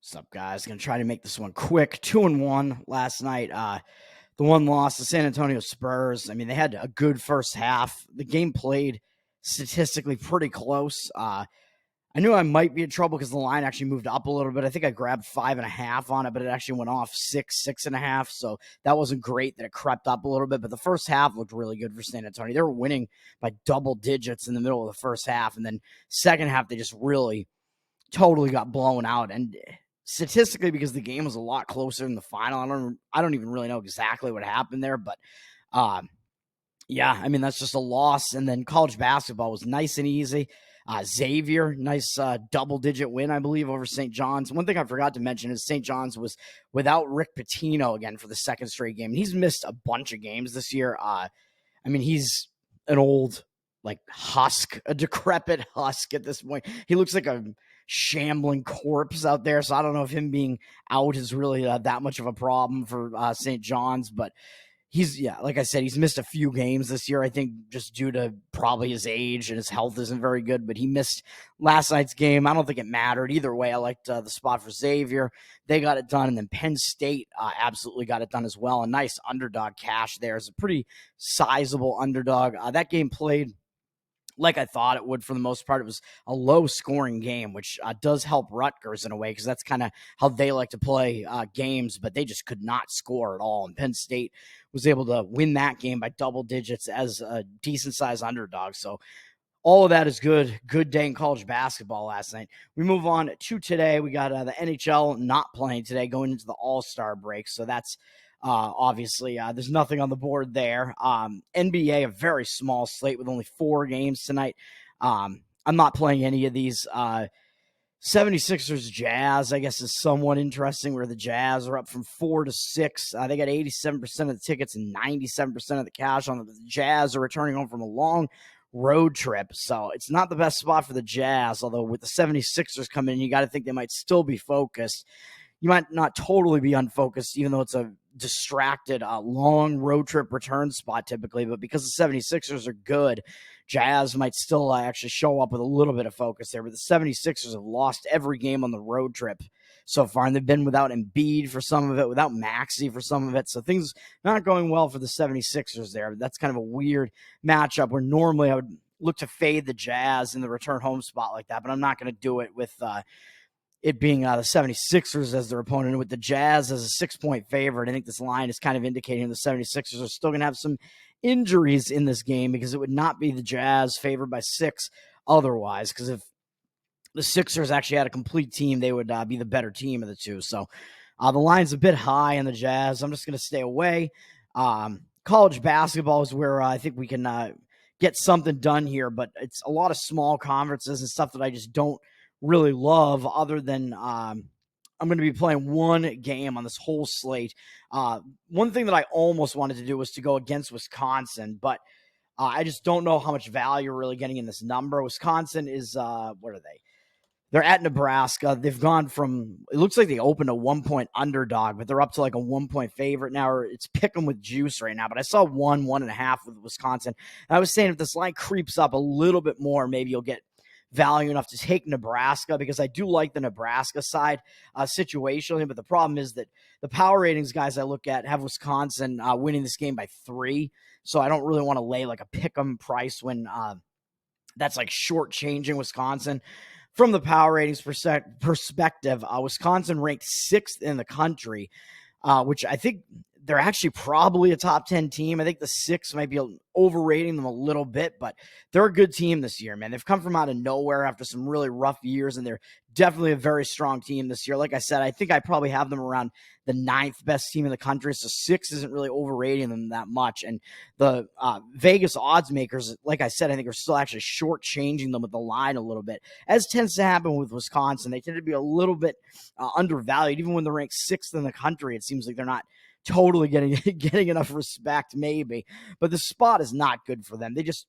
What's up, guys? Gonna try to make this one quick. 2-1 last night. The one loss, the San Antonio Spurs. I mean, they had a good first half. The game played statistically pretty close. I knew I might be in trouble because the line actually moved up a little bit. I think I grabbed 5.5 on it, but it actually went off 6.5. So that wasn't great that it crept up a little bit. But the first half looked really good for San Antonio. They were winning by double digits in the middle of the first half, and then second half they just really totally got blown out. And statistically, because the game was a lot closer in the final, I don't even really know exactly what happened there, but yeah, I mean, that's just a loss. And then college basketball was nice and easy. Xavier, nice double-digit win, I believe, over St. John's. One thing I forgot to mention is St. John's was without Rick Pitino again for the second straight game. He's missed a bunch of games this year. I mean, he's an old, husk, a decrepit husk at this point. He looks like a shambling corpse out there, so I don't know if him being out is really that much of a problem for St. John's, but like I said, he's missed a few games this year, I think just due to probably his age and his health isn't very good, but he missed last night's game. I don't think it mattered. Either way, I liked the spot for Xavier. They got it done, and then Penn State absolutely got it done as well. A nice underdog cash there. It's a pretty sizable underdog. That game played like I thought it would for the most part. It was a low-scoring game, which does help Rutgers in a way because that's kind of how they like to play games, but they just could not score at all. And Penn State was able to win that game by double digits as a decent-sized underdog. So all of that is good. Good day in college basketball last night. We move on to today. We got the NHL not playing today, going into the All-Star break. So that's obviously, there's nothing on the board there. NBA, a very small slate with only 4 games tonight. I'm not playing any of these. 76ers Jazz, I guess, is somewhat interesting, where the Jazz are up from 4 to 6. They got 87% of the tickets and 97% of the cash on them. The Jazz are returning home from a long road trip, so it's not the best spot for the Jazz, although with the 76ers coming in, you got to think they might still be focused. You might not totally be unfocused, even though it's a distracted, long road trip return spot typically, but because the 76ers are good, Jazz might still actually show up with a little bit of focus there. But the 76ers have lost every game on the road trip so far, and they've been without Embiid for some of it, without Maxey for some of it, so things not going well for the 76ers there. That's kind of a weird matchup where normally I would look to fade the Jazz in the return home spot like that, but I'm not going to do it with it being the 76ers as their opponent, with the Jazz as a 6-point favorite. I think this line is kind of indicating the 76ers are still going to have some injuries in this game, because it would not be the Jazz favored by 6 otherwise, because if the Sixers actually had a complete team, they would be the better team of the two. So the line's a bit high on the Jazz. I'm just going to stay away. College basketball is where I think we can get something done here, but it's a lot of small conferences and stuff that I just don't really love, other than I'm going to be playing one game on this whole slate. One thing that I almost wanted to do was to go against Wisconsin, but I just don't know how much value we're really getting in this number. Wisconsin is, what are they? They're at Nebraska. They've gone from, it looks like they opened a 1-point underdog, but they're up to like a 1-point favorite now, or it's pick 'em with juice right now. But I saw 1.5 with Wisconsin. And I was saying if this line creeps up a little bit more, maybe you'll get value enough to take Nebraska, because I do like the Nebraska side situationally, but the problem is that the power ratings guys I look at have Wisconsin winning this game by 3, so I don't really want to lay like a pick-em price when that's like shortchanging Wisconsin. From the power ratings perspective, Wisconsin ranked 6th in the country, which I think they're actually probably a top 10 team. I think the 6 might be overrating them a little bit, but they're a good team this year, man. They've come from out of nowhere after some really rough years, and they're definitely a very strong team this year. Like I said, I think I probably have them around the 9th best team in the country, so 6 isn't really overrating them that much. And the Vegas odds makers, like I said, I think are still actually shortchanging them with the line a little bit, as tends to happen with Wisconsin. They tend to be a little bit undervalued. Even when they're ranked 6th in the country, it seems like they're not totally getting enough respect, maybe. But the spot is not good for them. They just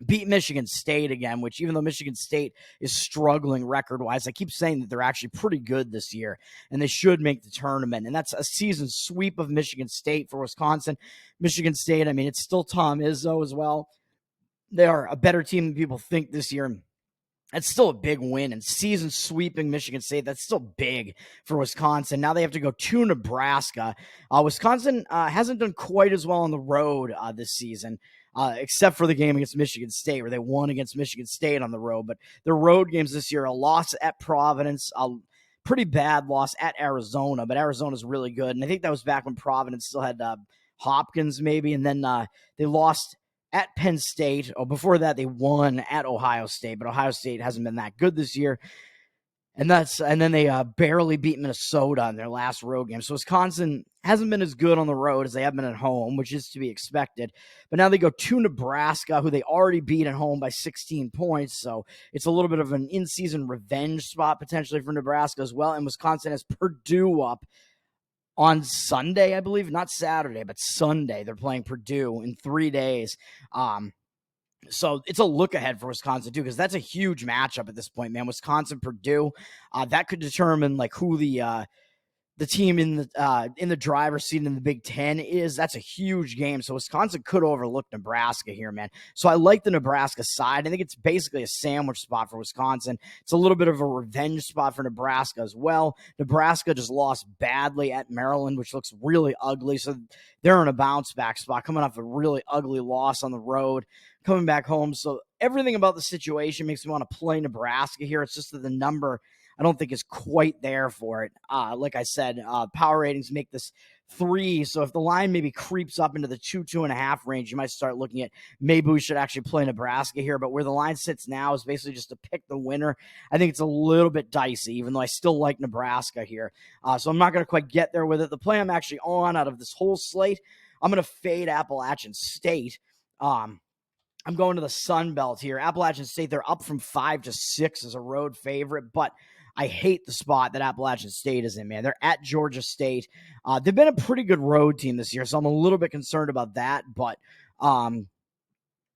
beat Michigan State again, which, even though Michigan State is struggling record-wise, I keep saying that they're actually pretty good this year, and they should make the tournament. And that's a season sweep of Michigan State for Wisconsin. Michigan State, I mean, it's still Tom Izzo as well. They are a better team than people think this year. That's still a big win, and season sweeping Michigan State. That's still big for Wisconsin. Now they have to go to Nebraska. Wisconsin hasn't done quite as well on the road this season, except for the game against Michigan State, where they won against Michigan State on the road. But their road games this year, a loss at Providence, a pretty bad loss at Arizona, but Arizona's really good. And I think that was back when Providence still had Hopkins maybe, and then they lost at Penn State. Oh, before that, they won at Ohio State, but Ohio State hasn't been that good this year. And then they barely beat Minnesota in their last road game. So Wisconsin hasn't been as good on the road as they have been at home, which is to be expected. But now they go to Nebraska, who they already beat at home by 16 points. So it's a little bit of an in-season revenge spot potentially for Nebraska as well. And Wisconsin has Purdue up on Sunday, I believe, not Saturday, but Sunday. They're playing Purdue in 3 days. So it's a look ahead for Wisconsin too, because that's a huge matchup at this point, man. Wisconsin, Purdue, that could determine like who the team in the driver's seat in the Big Ten is. That's a huge game. So Wisconsin could overlook Nebraska here, man. So I like the Nebraska side. I think it's basically a sandwich spot for Wisconsin. It's a little bit of a revenge spot for Nebraska as well. Nebraska just lost badly at Maryland, which looks really ugly. So they're in a bounce back spot, coming off a really ugly loss on the road, coming back home. So everything about the situation makes me want to play Nebraska here. It's just that the number I don't think is quite there for it. Like I said, power ratings make this 3. So if the line maybe creeps up into the 2.5 range, you might start looking at maybe we should actually play Nebraska here. But where the line sits now is basically just to pick the winner. I think it's a little bit dicey, even though I still like Nebraska here. So I'm not going to quite get there with it. The play I'm actually on out of this whole slate, I'm going to fade Appalachian State. I'm going to the Sun Belt here. Appalachian State, they're up from 5 to 6 as a road favorite, but I hate the spot that Appalachian State is in, man. They're at Georgia State. They've been a pretty good road team this year, so I'm a little bit concerned about that. But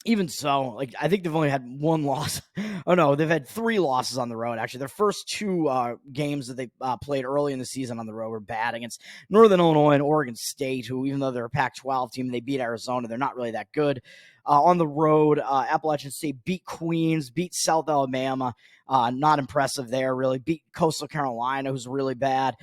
even so, like I think they've only had 1 loss. Oh, no, they've had 3 losses on the road, actually. Their first 2 games that they played early in the season on the road were bad against Northern Illinois and Oregon State, who, even though they're a Pac-12 team, they beat Arizona. They're not really that good. On the road, Appalachian State beat Queens, beat South Alabama. Not impressive there, really. Beat Coastal Carolina, who's really bad.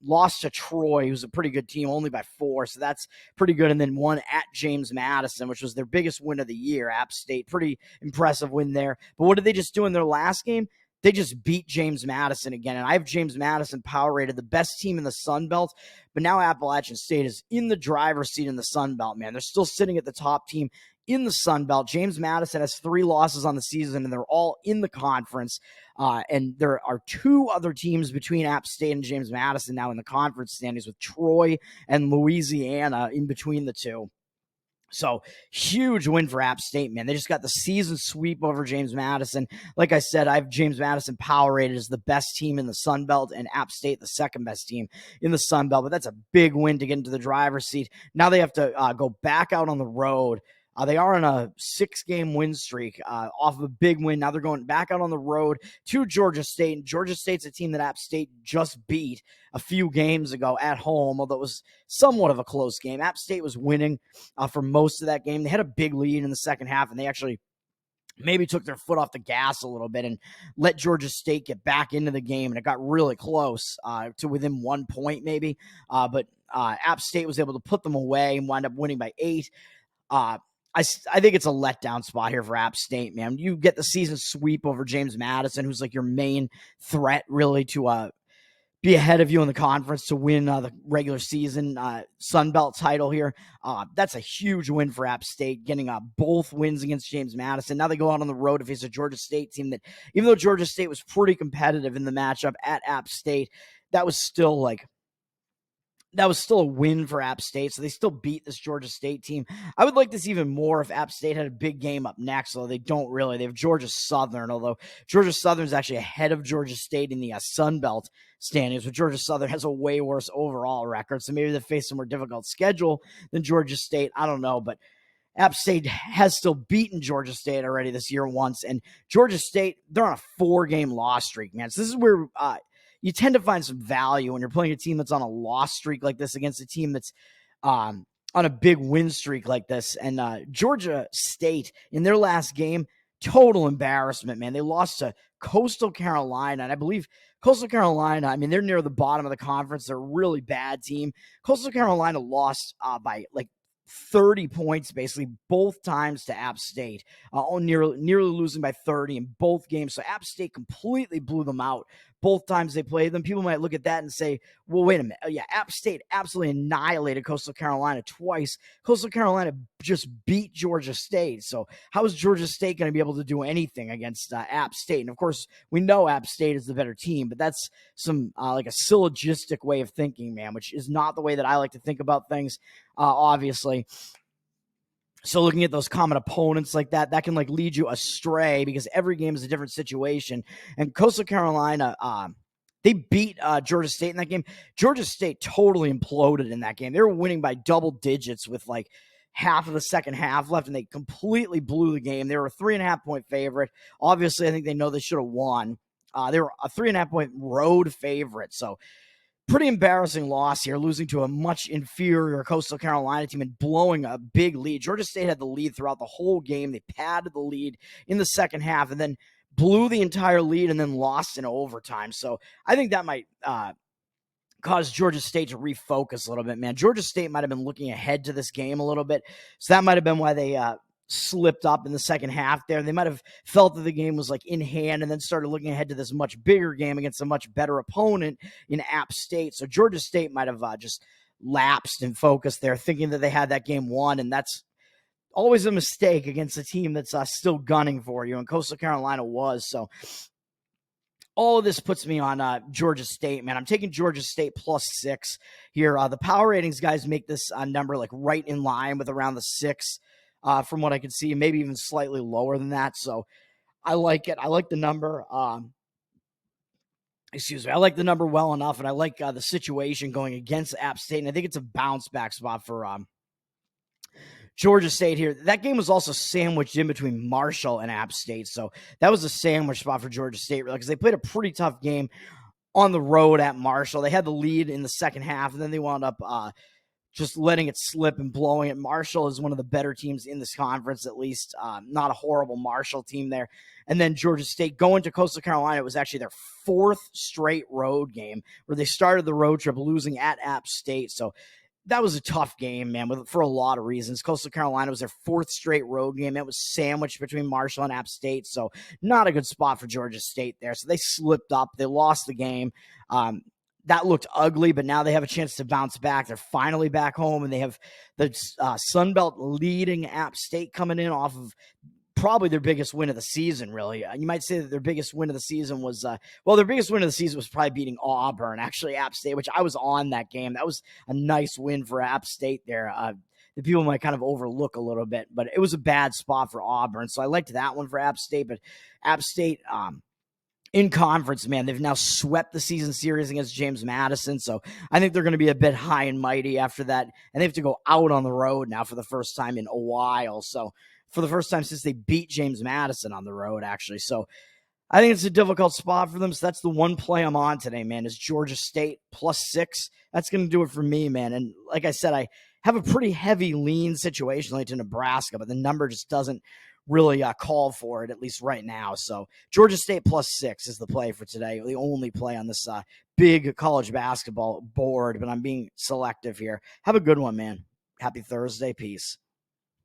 Lost to Troy, who's a pretty good team, only by 4, so that's pretty good. And then won at James Madison, which was their biggest win of the year. App State, pretty impressive win there. But what did they just do in their last game? They just beat James Madison again. And I have James Madison power rated the best team in the Sun Belt. But now Appalachian State is in the driver's seat in the Sun Belt, man. They're still sitting at the top team in the Sun Belt. James Madison has 3 losses on the season, and they're all in the conference. And there are 2 other teams between App State and James Madison now in the conference standings, with Troy and Louisiana in between the 2. So huge win for App State, man. They just got the season sweep over James Madison. Like I said, I have James Madison power rated as the best team in the Sun Belt, and App State the second best team in the Sun Belt. But that's a big win to get into the driver's seat. Now they have to go back out on the road. They are on a 6-game win streak off of a big win. Now they're going back out on the road to Georgia State. And Georgia State's a team that App State just beat a few games ago at home, although it was somewhat of a close game. App State was winning for most of that game. They had a big lead in the second half, and they actually maybe took their foot off the gas a little bit and let Georgia State get back into the game, and it got really close to within 1 point maybe. But App State was able to put them away and wind up winning by 8. I think it's a letdown spot here for App State, man. You get the season sweep over James Madison, who's like your main threat really to be ahead of you in the conference to win the regular season Sun Belt title here. That's a huge win for App State, getting both wins against James Madison. Now they go out on the road to face a Georgia State team that, even though Georgia State was pretty competitive in the matchup at App State, that was still a win for App State, so they still beat this Georgia State team. I would like this even more if App State had a big game up next, although they don't really. They have Georgia Southern, although Georgia Southern is actually ahead of Georgia State in the Sun Belt standings, but Georgia Southern has a way worse overall record, so maybe they face a more difficult schedule than Georgia State. I don't know, but App State has still beaten Georgia State already this year once, and Georgia State, they're on a 4-game loss streak, man. So this is where you tend to find some value when you're playing a team that's on a loss streak like this against a team that's on a big win streak like this. And Georgia State, in their last game, total embarrassment, man. They lost to Coastal Carolina, and I believe Coastal Carolina, I mean, they're near the bottom of the conference. They're a really bad team. Coastal Carolina lost by like 30 points, basically, both times to App State, nearly losing by 30 in both games. So App State completely blew them out both times they played them. People might look at that and say, well, wait a minute. Yeah, App State absolutely annihilated Coastal Carolina twice. Coastal Carolina just beat Georgia State. So how is Georgia State going to be able to do anything against App State? And of course, we know App State is the better team, but that's some like a syllogistic way of thinking, man, which is not the way that I like to think about things, obviously. So looking at those common opponents like that can like lead you astray because every game is a different situation. And Coastal Carolina, they beat Georgia State in that game. Georgia State totally imploded in that game. They were winning by double digits with like half of the second half left, and they completely blew the game. They were a 3.5-point favorite. Obviously, I think they know they should have won. They were a 3.5-point road favorite. So pretty embarrassing loss here, losing to a much inferior Coastal Carolina team and blowing a big lead. Georgia State had the lead throughout the whole game. They padded the lead in the second half and then blew the entire lead and then lost in overtime. So I think that might cause Georgia State to refocus a little bit, man. Georgia State might have been looking ahead to this game a little bit. So that might have been why they slipped up in the second half there. They might have felt that the game was like in hand and then started looking ahead to this much bigger game against a much better opponent in App State. So Georgia State might have just lapsed in focus there, thinking that they had that game won, and that's always a mistake against a team that's still gunning for you, and Coastal Carolina was. So all of this puts me on Georgia State, man. I'm taking Georgia State +6 here. The power ratings guys make this number like right in line with around the 6 from what I can see, maybe even slightly lower than that. So I like it. I like the number. Excuse me. I like the number well enough, and I like the situation going against App State, and I think it's a bounce back spot for Georgia State here. That game was also sandwiched in between Marshall and App State, so that was a sandwich spot for Georgia State because they played a pretty tough game on the road at Marshall. They had the lead in the second half, and then they wound up just letting it slip and blowing it. Marshall is one of the better teams in this conference, at least. Not a horrible Marshall team there. And then Georgia State going to Coastal Carolina. It was actually their 4th straight road game where they started the road trip losing at App State. So that was a tough game, man, for a lot of reasons. Coastal Carolina was their 4th straight road game. It was sandwiched between Marshall and App State, so not a good spot for Georgia State there. So they slipped up. They lost the game. That looked ugly, but now they have a chance to bounce back. They're finally back home, and they have the Sun Belt leading App State coming in off of probably their biggest win of the season, really. You might say that their biggest win of the season was, their biggest win of the season was probably beating Auburn, actually, App State, which I was on that game. That was a nice win for App State there. The people might kind of overlook a little bit, but it was a bad spot for Auburn. So I liked that one for App State, but App State, in conference, man, they've now swept the season series against James Madison. So I think they're going to be a bit high and mighty after that. And they have to go out on the road now for the first time in a while. So for the first time since they beat James Madison on the road, actually. So I think it's a difficult spot for them. So that's the one play I'm on today, man, is Georgia State +6. That's going to do it for me, man. And like I said, I have a pretty heavy lean situation to Nebraska, but the number just doesn't really call for it, at least right now. So Georgia State +6 is the play for today, the only play on this big college basketball board, but I'm being selective here. Have a good one, man. Happy Thursday. Peace.